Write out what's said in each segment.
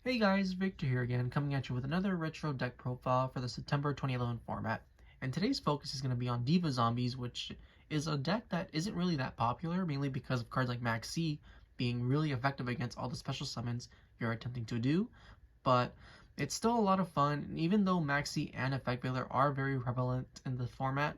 Hey guys, Victor here again, coming at you with another retro deck profile for the September 2011 format. And today's focus is going to be on Diva Zombies, which is a deck that isn't really that popular, mainly because of cards like Max C being really effective against all the special summons you're attempting to do. But it's still a lot of fun, and even though Max C and Effect Veiler are very prevalent in the format,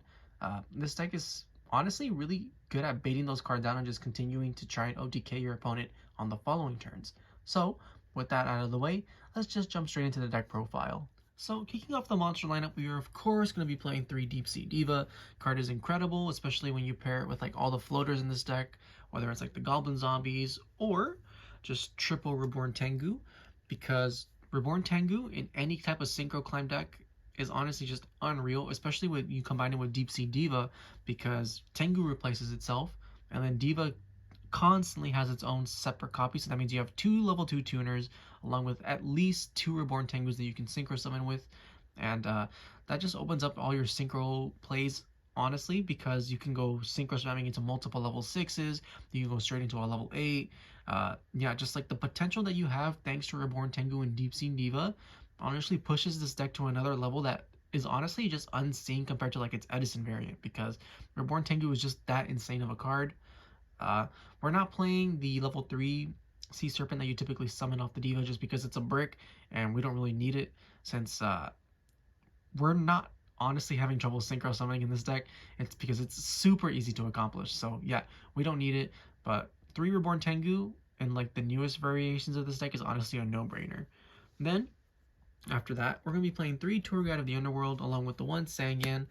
this deck is honestly really good at baiting those cards down and just continuing to try and OTK your opponent on the following turns. So, with that out of the way, let's just jump straight into the deck profile. So kicking off the monster lineup, we are of course going to be playing 3 Deep Sea Diva. Card is incredible, especially when you pair it with like all the floaters in this deck, whether it's like the Goblin Zombies or just triple Reborn Tengu, because Reborn Tengu in any type of Synchro Climb deck is honestly just unreal, especially when you combine it with Deep Sea Diva, because Tengu replaces itself, and then Diva constantly has its own separate copy, so that means you have 2 level 2 tuners along with at least 2 reborn tengus that you can synchro summon with, and that just opens up all your synchro plays honestly, because you can go synchro spamming into multiple level 6s, you can go straight into a level 8. Yeah, just like the potential that you have thanks to Reborn Tengu and Deep Sea Diva honestly pushes this deck to another level that is honestly just unseen compared to like its Edison variant, because Reborn Tengu is just that insane of a card. We're not playing the level 3 Sea Serpent that you typically summon off the Diva just because it's a brick and we don't really need it, since we're not honestly having trouble synchro summoning in this deck. It's because it's super easy to accomplish. So yeah, we don't need it, but 3 Reborn Tengu and like the newest variations of this deck is honestly a no-brainer. Then after that, we're going to be playing 3 Tour Guide of the Underworld along with the 1 Sangan.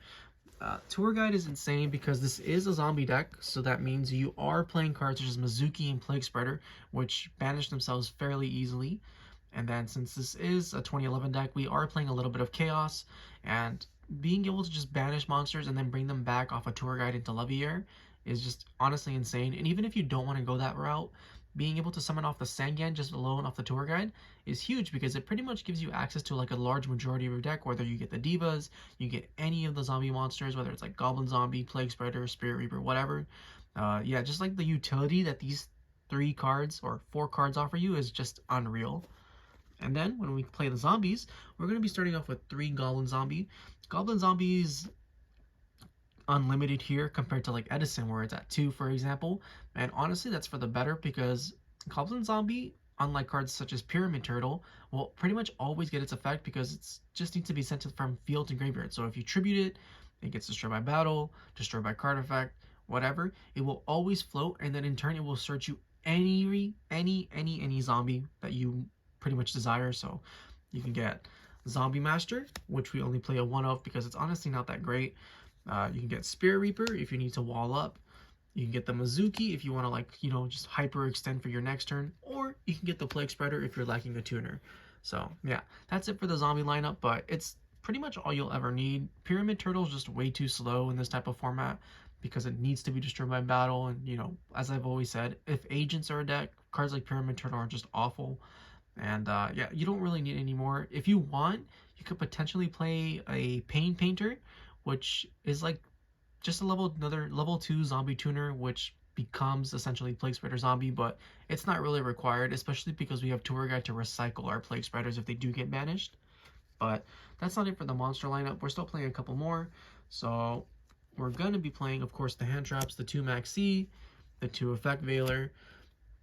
Tour Guide is insane because this is a zombie deck, so that means you are playing cards such as Mizuki and Plague Spreader, which banish themselves fairly easily. And then since this is a 2011 deck, we are playing a little bit of Chaos, and being able to just banish monsters and then bring them back off a Tour Guide into Levier is just honestly insane. And even if you don't want to go that route, being able to summon off the Sangan just alone off the Tour Guide is huge, because it pretty much gives you access to like a large majority of your deck, whether you get the Divas, you get any of the zombie monsters, whether it's like Goblin Zombie, Plague Spreader, Spirit Reaper, whatever. Yeah, just like the utility that these 3 cards or 4 cards offer you is just unreal. And then when we play the zombies, we're going to be starting off with 3 Goblin Zombie. Goblin Zombies unlimited here compared to like Edison where it's at 2, for example, and honestly that's for the better, because Goblin Zombie, unlike cards such as Pyramid Turtle, will pretty much always get its effect because it just needs to be sent from field to graveyard. So if you tribute it, it gets destroyed by battle, destroyed by card effect, whatever, it will always float, and then in turn it will search you any zombie that you pretty much desire. So you can get Zombie Master, which we only play a 1 of because it's honestly not that great. You can get Spirit Reaper if you need to wall up. You can get the Mizuki if you want to, like, you know, just hyper extend for your next turn. Or you can get the Plague Spreader if you're lacking a tuner. So yeah, that's it for the zombie lineup, but it's pretty much all you'll ever need. Pyramid Turtle is just way too slow in this type of format because it needs to be destroyed by battle. And, you know, as I've always said, if agents are a deck, cards like Pyramid Turtle are just awful. And yeah, you don't really need any more. If you want, you could potentially play a Pain Painter, which is like just another level 2 zombie tuner, which becomes essentially Plague Spreader Zombie, but it's not really required, especially because we have Tour Guide to recycle our Plague Spreaders if they do get banished. But that's not it for the monster lineup. We're still playing a couple more. So we're going to be playing, of course, the hand traps, the 2 Max C, the 2 Effect Veiler,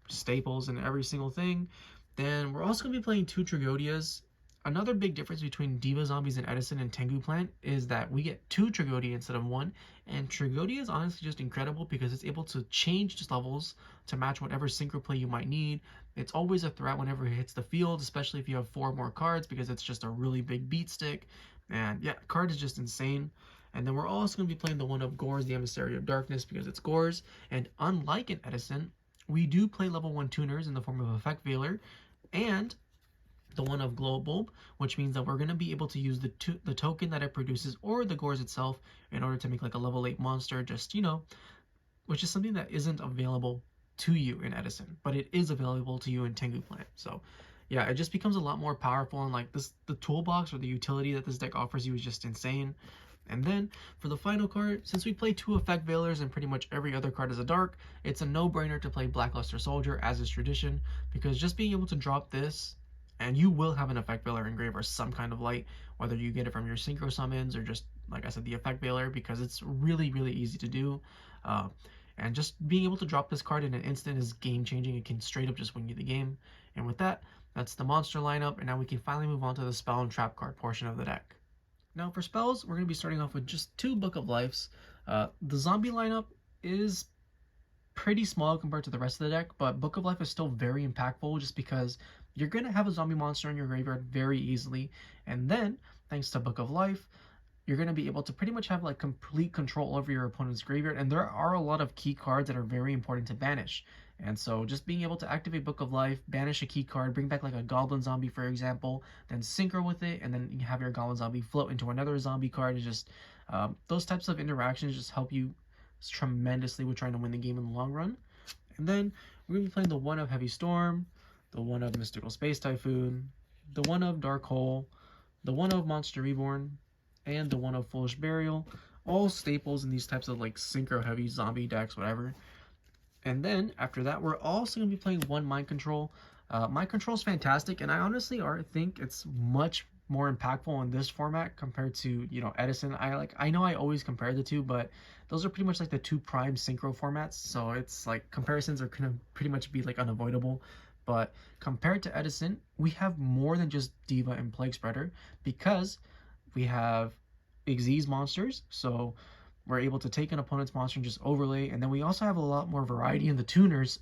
staples in every single thing. Then we're also going to be playing 2 Tragodias. Another big difference between Diva Zombies and Edison and Tengu Plant is that we get 2 Tragodia instead of 1, and Tragodia is honestly just incredible because it's able to change its levels to match whatever synchro play you might need. It's always a threat whenever it hits the field, especially if you have 4 more cards, because it's just a really big beat stick. And yeah, card is just insane. And then we're also going to be playing the 1 of Gores, the Emissary of Darkness, because it's Gores, and unlike in Edison, we do play level 1 tuners in the form of Effect Veiler, and the 1 of Glow Bulb, which means that we're going to be able to use the token that it produces or the Gores itself in order to make like a level 8 monster, just, you know, which is something that isn't available to you in Edison, but it is available to you in Tengu Plant. So yeah, it just becomes a lot more powerful, and like the toolbox or the utility that this deck offers you is just insane. And then for the final card, since we play 2 Effect Veilers and pretty much every other card is a dark, it's a no-brainer to play Blackluster Soldier, as is tradition, because just being able to drop this And you will have an effect veiler engrave or some kind of light, whether you get it from your synchro summons or just, like I said, the effect veiler, because it's really, really easy to do. Uh, and just being able to drop this card in an instant is game changing. It can straight up just win you the game. And with that, that's the monster lineup. And now we can finally move on to the spell and trap card portion of the deck. Now for spells, we're going to be starting off with just 2 Book of Lives. The zombie lineup is pretty small compared to the rest of the deck, but Book of Life is still very impactful just because you're going to have a zombie monster in your graveyard very easily, and then, thanks to Book of Life, you're going to be able to pretty much have like complete control over your opponent's graveyard, and there are a lot of key cards that are very important to banish. And so just being able to activate Book of Life, banish a key card, bring back like a Goblin Zombie, for example, then synchro with it, and then you have your Goblin Zombie float into another zombie card, is just those types of interactions just help you tremendously with trying to win the game in the long run. And then we're going to be playing the 1 of Heavy Storm, the 1 of Mystical Space Typhoon, the 1 of Dark Hole, the 1 of Monster Reborn, and the 1 of Foolish Burial. All staples in these types of like synchro heavy zombie decks, whatever. And then after that, we're also going to be playing 1 Mind Control. Mind Control is fantastic, and I honestly think it's much more impactful in this format compared to, you know, Edison. I know I always compare the two, but those are pretty much like the 2 prime synchro formats, so it's like comparisons are gonna pretty much be like unavoidable. But compared to Edison, we have more than just Diva and Plague Spreader, because we have Xyz monsters, so we're able to take an opponent's monster and just overlay, and then we also have a lot more variety in the tuners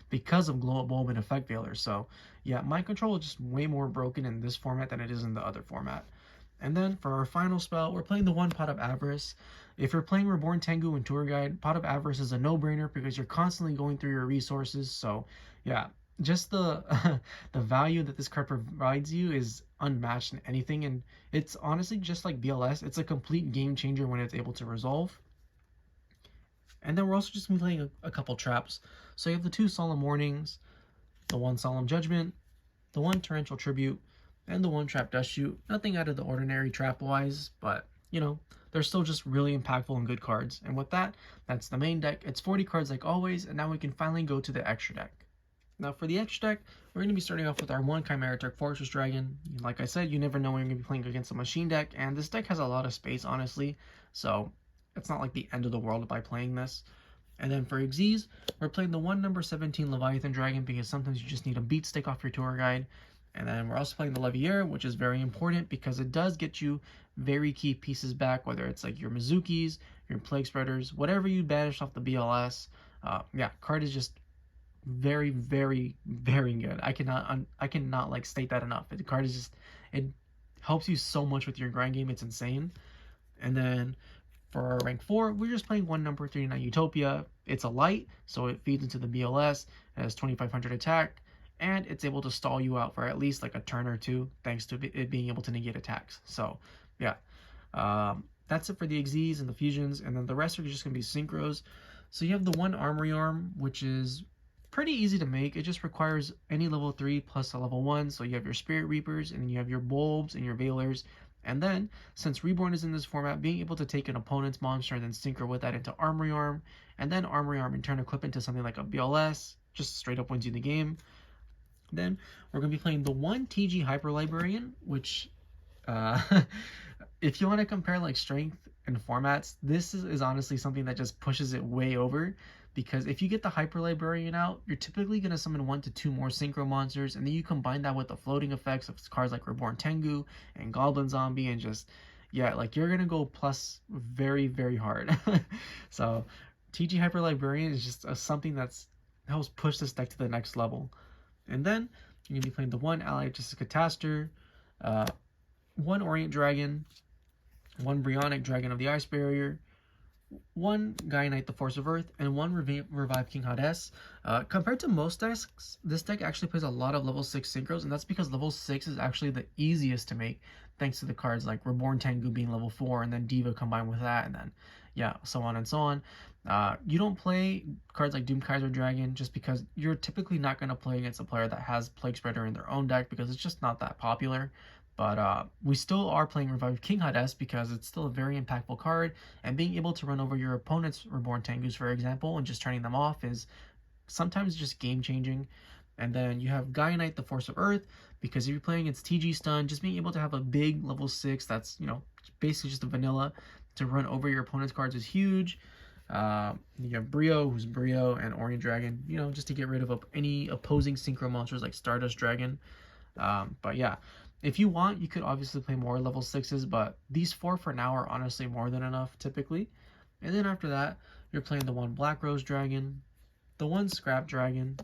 because of Glow Up Bulb and Effect Veiler. So yeah, Mind Control is just way more broken in this format than it is in the other format. And then for our final spell, we're playing the 1 Pot of Avarice. If you're playing Reborn Tengu and Tour Guide, Pot of Avarice is a no-brainer because you're constantly going through your resources. So yeah, just the the value that this card provides you is unmatched in anything, and it's honestly just like BLS. It's a complete game changer when it's able to resolve. And then we're also just playing a couple traps. So you have the 2 Solemn Warnings, the 1 Solemn Judgment, the 1 Torrential Tribute, and the 1 Trap Dust Shoot. Nothing out of the ordinary trap-wise, but, you know, they're still just really impactful and good cards. And with that, that's the main deck. It's 40 cards like always, and now we can finally go to the extra deck. Now for the extra deck, we're going to be starting off with our 1 Chimera Turk Fortress Dragon. Like I said, you never know when you're going to be playing against a machine deck, and this deck has a lot of space, honestly, so it's not like the end of the world by playing this. And then for Xyz, we're playing the 1 number 17 Leviathan Dragon, because sometimes you just need a beat stick off your tour guide. And then we're also playing the Levier, which is very important because it does get you very key pieces back, whether it's like your Mizukis, your Plague Spreaders, whatever you banished off the BLS. Yeah, card is just very, very, very good. I cannot like state that enough. The card is just, it helps you so much with your grind game. It's insane. And then for our rank 4, we're just playing 1 number 39 Utopia. It's a light, so it feeds into the BLS. It has 2500 attack, and it's able to stall you out for at least like a turn or 2, thanks to it being able to negate attacks. So yeah, that's it for the Xyz and the fusions, and then the rest are just going to be synchros. So you have the 1 Armory Arm, which is pretty easy to make. It just requires any level 3 plus a level 1. So you have your Spirit Reapers, and then you have your Bulbs and your Veilers. And then, since Reborn is in this format, being able to take an opponent's monster and then synchro with that into Armory Arm, and then Armory Arm in turn equip into something like a BLS, just straight up wins you the game. Then we're going to be playing the 1 TG Hyper Librarian, which, if you want to compare like strength and formats, this is honestly something that just pushes it way over. Because if you get the Hyper Librarian out, you're typically going to summon 1 to 2 more synchro monsters, and then you combine that with the floating effects of cards like Reborn Tengu and Goblin Zombie, and just, yeah, like you're going to go plus very, very hard. So TG Hyper Librarian is just something that's helps push this deck to the next level. And then you're going to be playing the 1 Allied Jessica Taster, 1 Orient Dragon, 1 Bryonic Dragon of the Ice Barrier, 1 Gaia Knight, the Force of Earth, and 1 Revive King Hades. Compared to most decks, this deck actually plays a lot of level 6 synchros, and that's because level 6 is actually the easiest to make, thanks to the cards like Reborn Tengu being level 4, and then Diva combined with that, and then, yeah, so on and so on. You don't play cards like Doom Kaiser Dragon just because you're typically not going to play against a player that has Plague Spreader in their own deck, because it's just not that popular. But we still are playing Revive King Hades because it's still a very impactful card, and being able to run over your opponent's Reborn Tengus, for example, and just turning them off is sometimes just game-changing. And then you have Gaia Knight, the Force of Earth, because if you're playing against TG Stun, just being able to have a big level 6 that's, basically just a vanilla to run over your opponent's cards is huge. You have Brio, who's Brio, and Orient Dragon, just to get rid of any opposing synchro monsters like Stardust Dragon. But yeah, if you want, you could obviously play more level 6s, but these 4 for now are honestly more than enough typically. And then after that, you're playing the 1 Black Rose Dragon, the 1 Scrap Dragon,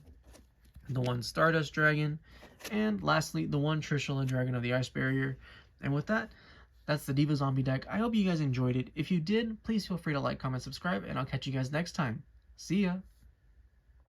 the 1 Stardust Dragon, and lastly, the 1 Trishula Dragon of the Ice Barrier. And with that, that's the Diva Zombie deck. I hope you guys enjoyed it. If you did, please feel free to like, comment, subscribe, and I'll catch you guys next time. See ya!